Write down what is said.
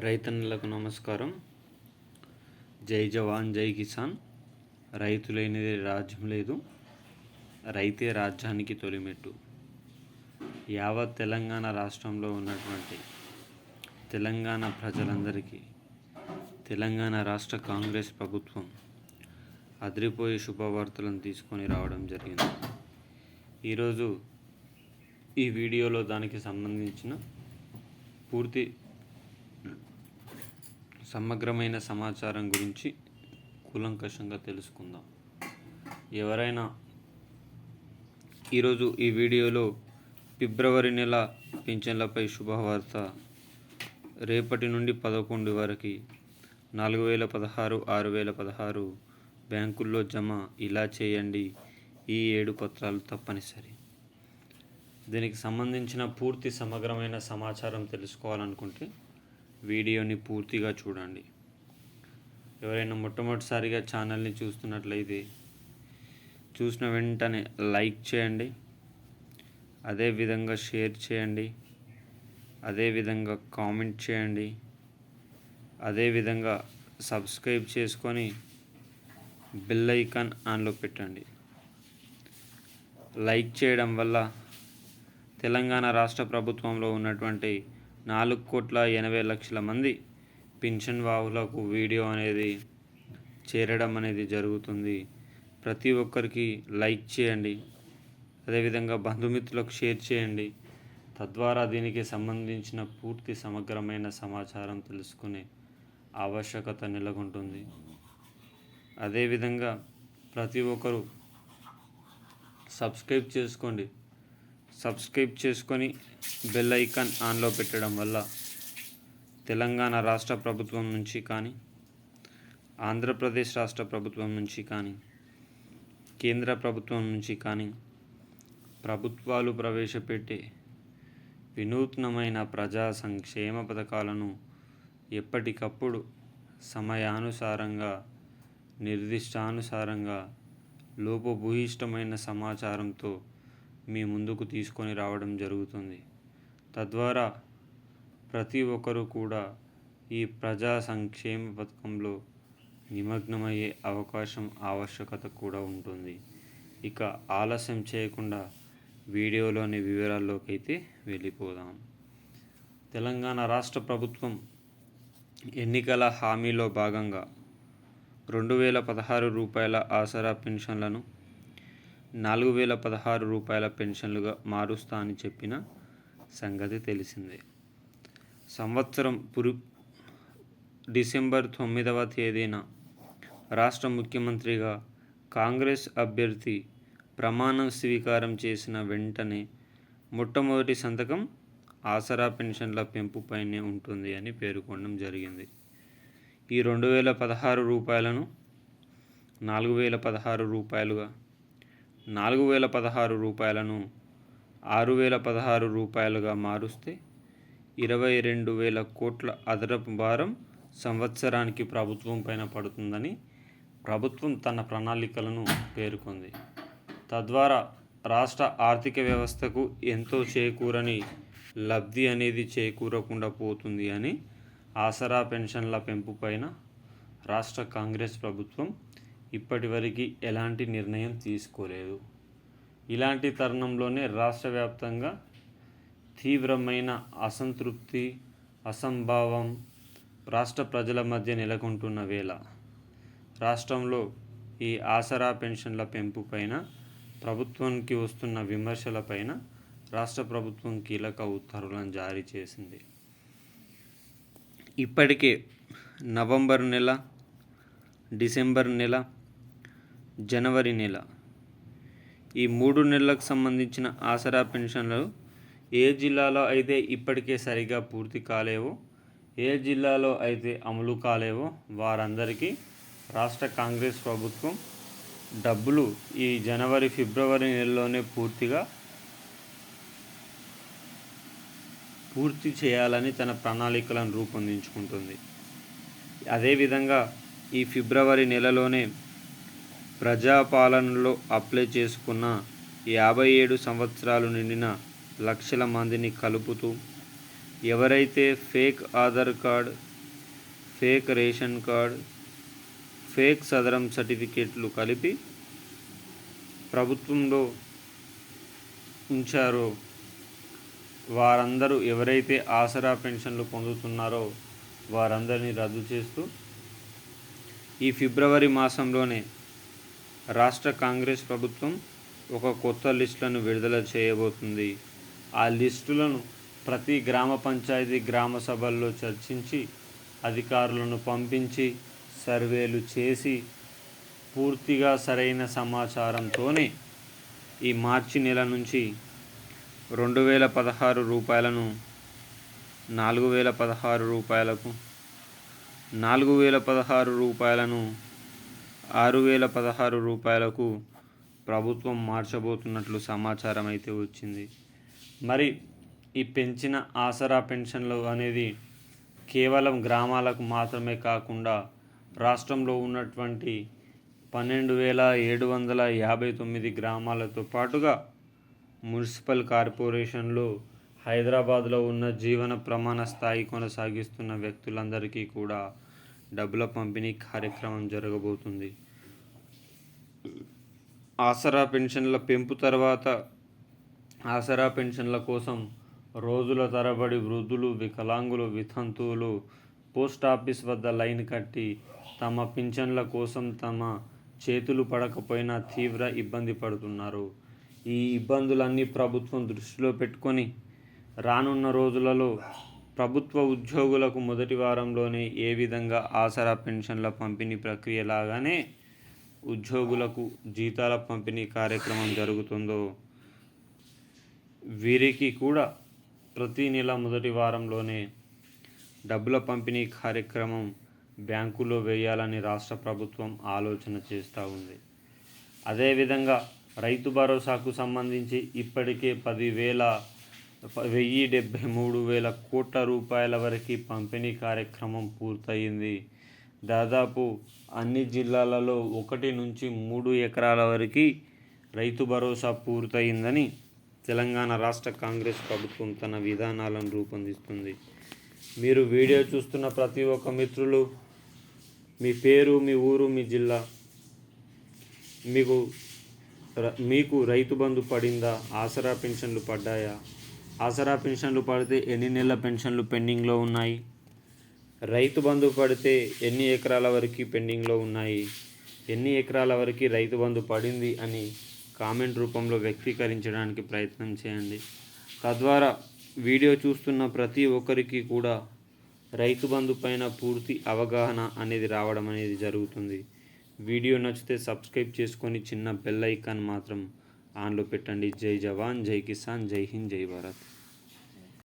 రైతన్నలకు నమస్కారం. జై జవాన్ జై కిసాన్. రైతు లేనిదే రాజ్యం లేదు, రైతే రాజ్యానికి తొలిమెట్టు. యావత్ తెలంగాణ రాష్ట్రంలో ఉన్నటువంటి తెలంగాణ ప్రజలందరికీ తెలంగాణ రాష్ట్ర కాంగ్రెస్ ప్రభుత్వం అదిరిపోయే శుభవార్తలను తీసుకొని రావడం జరిగింది. ఈరోజు ఈ వీడియోలో దానికి సంబంధించిన పూర్తి సమగ్రమైన సమాచారం గురించి కూలంకషంగా తెలుసుకుందాం. ఎవరైనా ఈరోజు ఈ వీడియోలో ఫిబ్రవరి నెల పింఛన్లపై శుభవార్త, రేపటి నుండి 11 వరకు 4016, 6016 బ్యాంకుల్లో జమ, ఇలా చేయండి, ఈ 7 పత్రాలు తప్పనిసరి. దీనికి సంబంధించిన పూర్తి సమగ్రమైన సమాచారం తెలుసుకోవాలనుకుంటే వీడియోని పూర్తిగా చూడండి. ఎవరైనా మొట్టమొదటిసారిగా ఛానల్ని చూస్తున్నట్లయితే చూసిన వెంటనే లైక్ చేయండి, అదేవిధంగా షేర్ చేయండి, అదేవిధంగా కామెంట్ చేయండి, అదేవిధంగా సబ్స్క్రైబ్ చేసుకొని బెల్ ఐకాన్ ఆన్లో పెట్టండి. లైక్ చేయడం వల్ల తెలంగాణ రాష్ట్ర ప్రభుత్వంలో ఉన్నటువంటి 4,80,00,000 మంది పింఛన్ వాహులకు వీడియో అనేది చేరడం అనేది జరుగుతుంది. ప్రతి ఒక్కరికి లైక్ చేయండి, అదేవిధంగా బంధుమిత్రులకు షేర్ చేయండి. తద్వారా దీనికి సంబంధించిన పూర్తి సమగ్రమైన సమాచారం తెలుసుకునే ఆవశ్యకత నెలకొంటుంది. అదేవిధంగా ప్రతి ఒక్కరు సబ్స్క్రైబ్ చేసుకొని బెల్ ఐకాన్ ఆన్లో పెట్టడం వల్ల తెలంగాణ రాష్ట్ర ప్రభుత్వం నుంచి కానీ, ఆంధ్రప్రదేశ్ రాష్ట్ర ప్రభుత్వం నుంచి కానీ, కేంద్ర ప్రభుత్వం నుంచి కానీ ప్రభుత్వాలు ప్రవేశపెట్టే వినూత్నమైన ప్రజా సంక్షేమ పథకాలను ఎప్పటికప్పుడు సమయానుసారంగా, నిర్దిష్టానుసారంగా, లోపభూయిష్టమైన సమాచారంతో మీ ముందుకు తీసుకొని రావడం జరుగుతుంది. తద్వారా ప్రతి ఒక్కరూ కూడా ఈ ప్రజా సంక్షేమ పథకంలో నిమగ్నమయ్యే ఆవశ్యకత కూడా ఉంటుంది. ఇక ఆలస్యం చేయకుండా వీడియోలోని వివరాల్లోకి అయితే వెళ్ళిపోదాం. తెలంగాణ రాష్ట్ర ప్రభుత్వం ఎన్నికల హామీలో భాగంగా 2,016 రూపాయల ఆసరా పెన్షన్లను 4,016 రూపాయల పెన్షన్లుగా మారుస్తా అని చెప్పిన సంగతి తెలిసిందే. సంవత్సరం డిసెంబర్ 9వ తేదీన రాష్ట్ర ముఖ్యమంత్రిగా కాంగ్రెస్ అభ్యర్థి ప్రమాణ స్వీకారం చేసిన వెంటనే మొట్టమొదటి సంతకం ఆసరా పెన్షన్ల పెంపుపైనే ఉంటుంది అని పేర్కొనడం జరిగింది. ఈ 2,016 రూపాయలను 4,016 రూపాయలుగా, 4,016 రూపాయలను 6,016 రూపాయలుగా మారుస్తే 22,000 కోట్ల అదనపు భారం సంవత్సరానికి ప్రభుత్వం పైన పడుతుందని ప్రభుత్వం తన ప్రణాళికలను పేర్కొంది. తద్వారా రాష్ట్ర ఆర్థిక వ్యవస్థకు ఎంతో చేకూరని లబ్ధి అనేది చేకూరకుండా పోతుంది అని ఆసరా పెన్షన్ల పెంపు పైన రాష్ట్ర కాంగ్రెస్ ప్రభుత్వం ఇప్పటివరకు ఎలాంటి నిర్ణయం తీసుకోలేదు. ఇలాంటి తరుణంలోనే రాష్ట్ర వ్యాప్తంగా తీవ్రమైన అసంతృప్తి, అసంభావం రాష్ట్ర ప్రజల మధ్య నెలకొంటున్న వేళ రాష్ట్రంలో ఈ ఆసరా పెన్షన్ల పెంపు పైన ప్రభుత్వానికి వస్తున్న విమర్శలపైన రాష్ట్ర ప్రభుత్వం కీలక ఉత్తర్వులను జారీ చేసింది. ఇప్పటికే నవంబర్ నెల, డిసెంబర్ నెల, జనవరి నెల, ఈ 3 నెలలకు సంబంధించిన ఆసరా పెన్షన్లు ఏ జిల్లాలో అయితే ఇప్పటికే సరిగా పూర్తి కాలేవో, ఏ జిల్లాలో అయితే అమలు కాలేవో వారందరికీ రాష్ట్ర కాంగ్రెస్ ప్రభుత్వం డబ్బులు ఈ జనవరి, ఫిబ్రవరి నెలలోనే పూర్తి చేయాలని తన ప్రణాళికలను రూపొందించుకుంటుంది. అదేవిధంగా ఈ ఫిబ్రవరి నెలలోనే ప్రజాపాలనలో అప్లై చేసుకున్న 57 సంవత్సరాలు నిండిన లక్షల మందిని కలుపుతూ ఎవరైతే fake Aadhaar card, fake ration card, fake Sadaram సర్టిఫికేట్లు కలిపి ప్రభుత్వంలో ఉంచారో వారందరూ ఎవరైతే ఆసరా పెన్షన్లు పొందుతున్నారో వారందరినీ రద్దు చేస్తూ ఈ ఫిబ్రవరి మాసంలోనే రాష్ట్ర కాంగ్రెస్ ప్రభుత్వం ఒక కొత్త లిస్టులను విడుదల చేయబోతుంది. ఆ లిస్టులను ప్రతి గ్రామ పంచాయతీ గ్రామ సభల్లో చర్చించి అధికారులను పంపించి సర్వేలు చేసి పూర్తిగా సరైన సమాచారంతోనే ఈ మార్చి నెల నుంచి 2016 రూపాయలను 4016 రూపాయలకు, 4016 రూపాయలను 6016 రూపాయలకు ప్రభుత్వం మార్చబోతున్నట్లు సమాచారం అయితే వచ్చింది. మరి ఈ పెంచిన ఆసరా పెన్షన్లు అనేది కేవలం గ్రామాలకు మాత్రమే కాకుండా రాష్ట్రంలో ఉన్నటువంటి 12,759 గ్రామాలతో పాటుగా మున్సిపల్ కార్పొరేషన్లు, హైదరాబాద్లో ఉన్న జీవన ప్రమాణ స్థాయి కొనసాగిస్తున్న వ్యక్తులందరికీ కూడా డబ్బుల పంపిణీ కార్యక్రమం జరగబోతుంది. ఆసరా పెన్షన్ల పెంపు తర్వాత ఆసరా పెన్షన్ల కోసం రోజుల తరబడి వృద్ధులు, వికలాంగులు, వితంతువులు పోస్టాఫీస్ వద్ద లైన్ కట్టి తమ పింఛన్ల కోసం తమ చేతులు పడకపోయినా తీవ్ర ఇబ్బంది పడుతున్నారు. ఈ ఇబ్బందులన్నీ ప్రభుత్వం దృష్టిలో పెట్టుకొని రానున్న రోజులలో ప్రభుత్వ ఉద్యోగులకు మొదటి వారంలోనే ఏ విధంగా ఆసరా పెన్షన్ల పంపిణీ ప్రక్రియ లాగానే ఉద్యోగులకు జీతాల పంపిణీ కార్యక్రమం జరుగుతుందో వీరికి కూడా ప్రతి నెల మొదటి వారంలోనే డబ్బుల పంపిణీ కార్యక్రమం బ్యాంకులో వేయాలని రాష్ట్ర ప్రభుత్వం ఆలోచన చేస్తూ ఉంది. అదేవిధంగా రైతు భరోసాకు సంబంధించి ఇప్పటికే 1,073,000 కోట్ల రూపాయల వరకు పంపిణీ కార్యక్రమం పూర్తయింది. దాదాపు అన్ని జిల్లాలలో 1 నుంచి 3 ఎకరాల వరకు రైతు భరోసా పూర్తయిందని తెలంగాణ రాష్ట్ర కాంగ్రెస్ ప్రభుత్వం తన విధానాలను రూపొందిస్తుంది. మీరు వీడియో చూస్తున్న ప్రతి ఒక్క మిత్రులు మీ పేరు, మీ ఊరు, మీ జిల్లా, మీకు రైతు బంధు పడిందా? ఆసరా పెన్షన్లు పడ్డాయా? ఆసరా పెన్షన్లు పడితే ఎన్ని నెలల పెన్షన్లు పెండింగ్లో ఉన్నాయి? రైతు బంధు పడితే ఎన్ని ఎకరాల వరకు పెండింగ్లో ఉన్నాయి? ఎన్ని ఎకరాల వరకు రైతు బంధు పడింది అని కామెంట్ రూపంలో వ్యక్తీకరించడానికి ప్రయత్నం చేయండి. తద్వారా వీడియో చూస్తున్న ప్రతి ఒక్కరికి కూడా రైతు బంధు పైన పూర్తి అవగాహన అనేది రావడం అనేది జరుగుతుంది. వీడియో నచ్చితే సబ్స్క్రైబ్ చేసుకొని చిన్న బెల్ ఐకాన్ మాత్రం ఆన్లో పెట్టండి. జై జవాన్, జై కిసాన్, జై హింద్, జై భారత్.